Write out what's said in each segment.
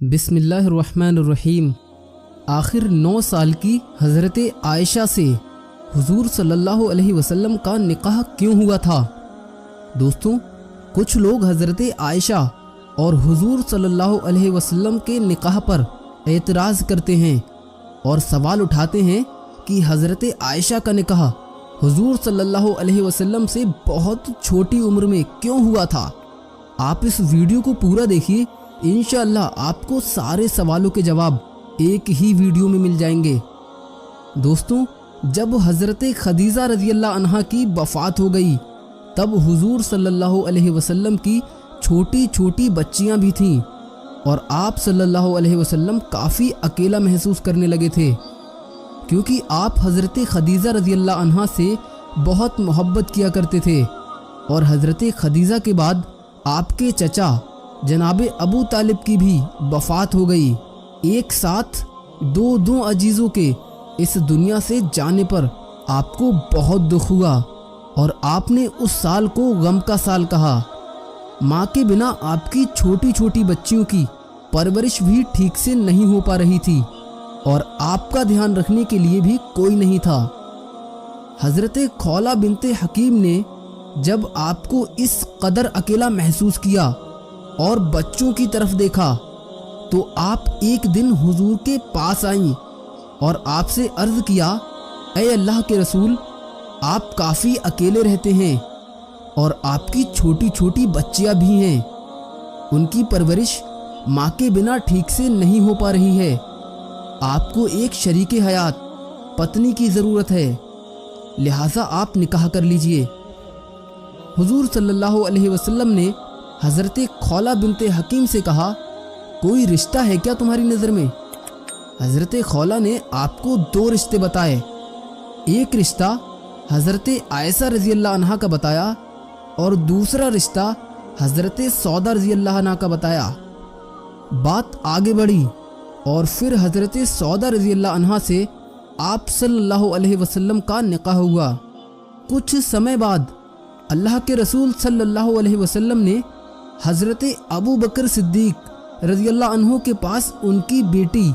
بسم اللہ الرحمن الرحیم۔ آخر 9 سال کی حضرت عائشہ سے حضور صلی اللہ علیہ وسلم کا نکاح کیوں ہوا تھا؟ دوستوں، کچھ لوگ حضرت عائشہ اور حضور صلی اللہ علیہ وسلم کے نکاح پر اعتراض کرتے ہیں اور سوال اٹھاتے ہیں کہ حضرت عائشہ کا نکاح حضور صلی اللہ علیہ وسلم سے بہت چھوٹی عمر میں کیوں ہوا تھا۔ آپ اس ویڈیو کو پورا دیکھیے، انشاءاللہ آپ کو سارے سوالوں کے جواب ایک ہی ویڈیو میں مل جائیں گے۔ دوستوں، جب حضرت خدیجہ رضی اللہ عنہا کی وفات ہو گئی تب حضور صلی اللہ علیہ وسلم کی چھوٹی چھوٹی بچیاں بھی تھیں اور آپ صلی اللہ علیہ وسلم کافی اکیلا محسوس کرنے لگے تھے، کیونکہ آپ حضرت خدیجہ رضی اللہ عنہا سے بہت محبت کیا کرتے تھے اور حضرت خدیجہ کے بعد آپ کے چچا جناب ابو طالب کی بھی وفات ہو گئی۔ ایک ساتھ دو عزیزوں کے اس دنیا سے جانے پر آپ کو بہت دکھ ہوا اور آپ نے اس سال کو غم کا سال کہا۔ ماں کے بنا آپ کی چھوٹی چھوٹی بچیوں کی پرورش بھی ٹھیک سے نہیں ہو پا رہی تھی اور آپ کا دھیان رکھنے کے لیے بھی کوئی نہیں تھا۔ حضرت خولہ بنت حکیم نے جب آپ کو اس قدر اکیلا محسوس کیا اور بچوں کی طرف دیکھا تو آپ ایک دن حضور کے پاس آئیں اور آپ سے عرض کیا، اے اللہ کے رسول، آپ کافی اکیلے رہتے ہیں اور آپ کی چھوٹی چھوٹی بچیاں بھی ہیں، ان کی پرورش ماں کے بنا ٹھیک سے نہیں ہو پا رہی ہے، آپ کو ایک شریک حیات پتنی کی ضرورت ہے، لہٰذا آپ نکاح کر لیجئے۔ حضور صلی اللہ علیہ وسلم نے حضرت خولہ بنت حکیم سے کہا، کوئی رشتہ ہے کیا تمہاری نظر میں؟ حضرت خولہ نے آپ کو 2 رشتے بتائے۔ ایک رشتہ حضرت عائشہ رضی اللہ عنہا کا بتایا اور دوسرا رشتہ حضرت سودا رضی اللہ عنہا کا بتایا۔ بات آگے بڑھی اور پھر حضرت سودا رضی اللہ عنہا سے آپ صلی اللہ علیہ وسلم کا نکاح ہوا۔ کچھ سمے بعد اللہ کے رسول صلی اللہ علیہ وسلم نے حضرت ابو بکر صدیق رضی اللہ عنہ کے پاس ان کی بیٹی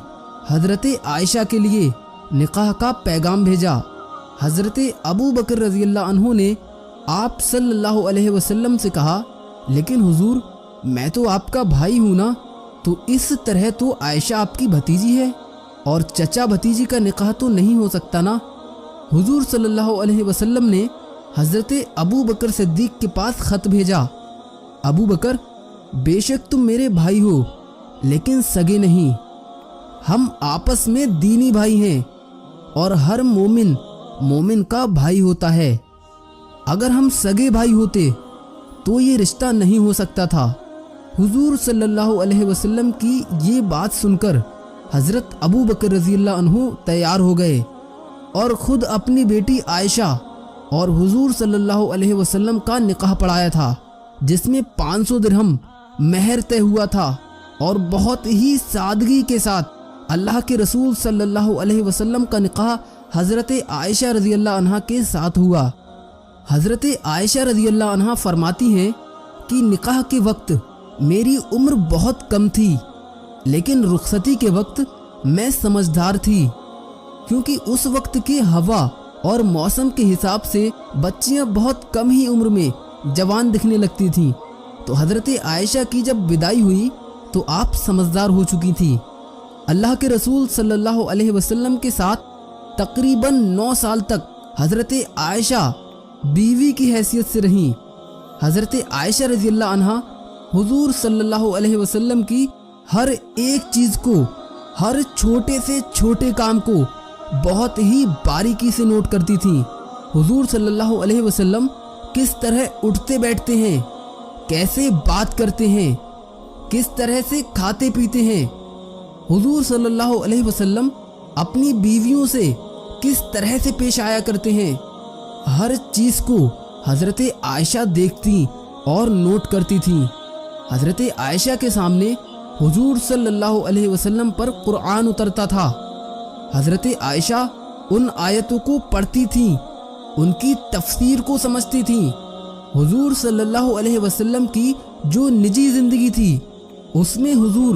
حضرت عائشہ کے لیے نکاح کا پیغام بھیجا۔ حضرت ابو بکر رضی اللہ عنہ نے آپ صلی اللہ علیہ وسلم سے کہا، لیکن حضور، میں تو آپ کا بھائی ہوں نا، تو اس طرح تو عائشہ آپ کی بھتیجی ہے اور چچا بھتیجی کا نکاح تو نہیں ہو سکتا نا۔ حضور صلی اللہ علیہ وسلم نے حضرت ابو بکر صدیق کے پاس خط بھیجا، ابو بکر، بے شک تم میرے بھائی ہو لیکن سگے نہیں، ہم آپس میں دینی بھائی ہیں اور ہر مومن کا بھائی ہوتا ہے، اگر ہم سگے بھائی ہوتے تو یہ رشتہ نہیں ہو سکتا تھا۔ حضور صلی اللہ علیہ وسلم کی یہ بات سن کر حضرت ابو بکر رضی اللہ عنہ تیار ہو گئے اور خود اپنی بیٹی عائشہ اور حضور صلی اللہ علیہ وسلم کا نکاح پڑھایا تھا، جس میں 500 درہم مہر طے ہوا تھا اور بہت ہی سادگی کے ساتھ اللہ کے رسول صلی اللہ علیہ وسلم کا نکاح حضرت عائشہ رضی اللہ عنہا کے ساتھ ہوا۔ حضرت عائشہ رضی اللہ عنہا فرماتی ہیں کہ نکاح کے وقت میری عمر بہت کم تھی، لیکن رخصتی کے وقت میں سمجھدار تھی، کیونکہ اس وقت کے ہوا اور موسم کے حساب سے بچیاں بہت کم ہی عمر میں جوان دکھنے لگتی تھیں، تو حضرت عائشہ کی جب بدائی ہوئی تو آپ سمجھدار ہو چکی تھی۔ اللہ کے رسول صلی اللہ علیہ وسلم کے ساتھ تقریباً 9 سال تک حضرت عائشہ بیوی کی حیثیت سے رہیں۔ حضرت عائشہ رضی اللہ عنہا حضور صلی اللہ علیہ وسلم کی ہر ایک چیز کو، ہر چھوٹے سے چھوٹے کام کو بہت ہی باریکی سے نوٹ کرتی تھیں۔ حضور صلی اللہ علیہ وسلم کس طرح اٹھتے بیٹھتے ہیں، کیسے بات کرتے ہیں، کس طرح سے کھاتے پیتے ہیں، حضور صلی اللہ علیہ وسلم اپنی بیویوں سے کس طرح سے پیش آیا کرتے ہیں، ہر چیز کو حضرت عائشہ دیکھتی اور نوٹ کرتی تھیں۔ حضرت عائشہ کے سامنے حضور صلی اللہ علیہ وسلم پر قرآن اترتا تھا، حضرت عائشہ ان آیتوں کو پڑھتی تھیں، ان کی تفسیر کو سمجھتی تھیں۔ حضور صلی اللہ علیہ وسلم کی جو نجی زندگی تھی اس میں حضور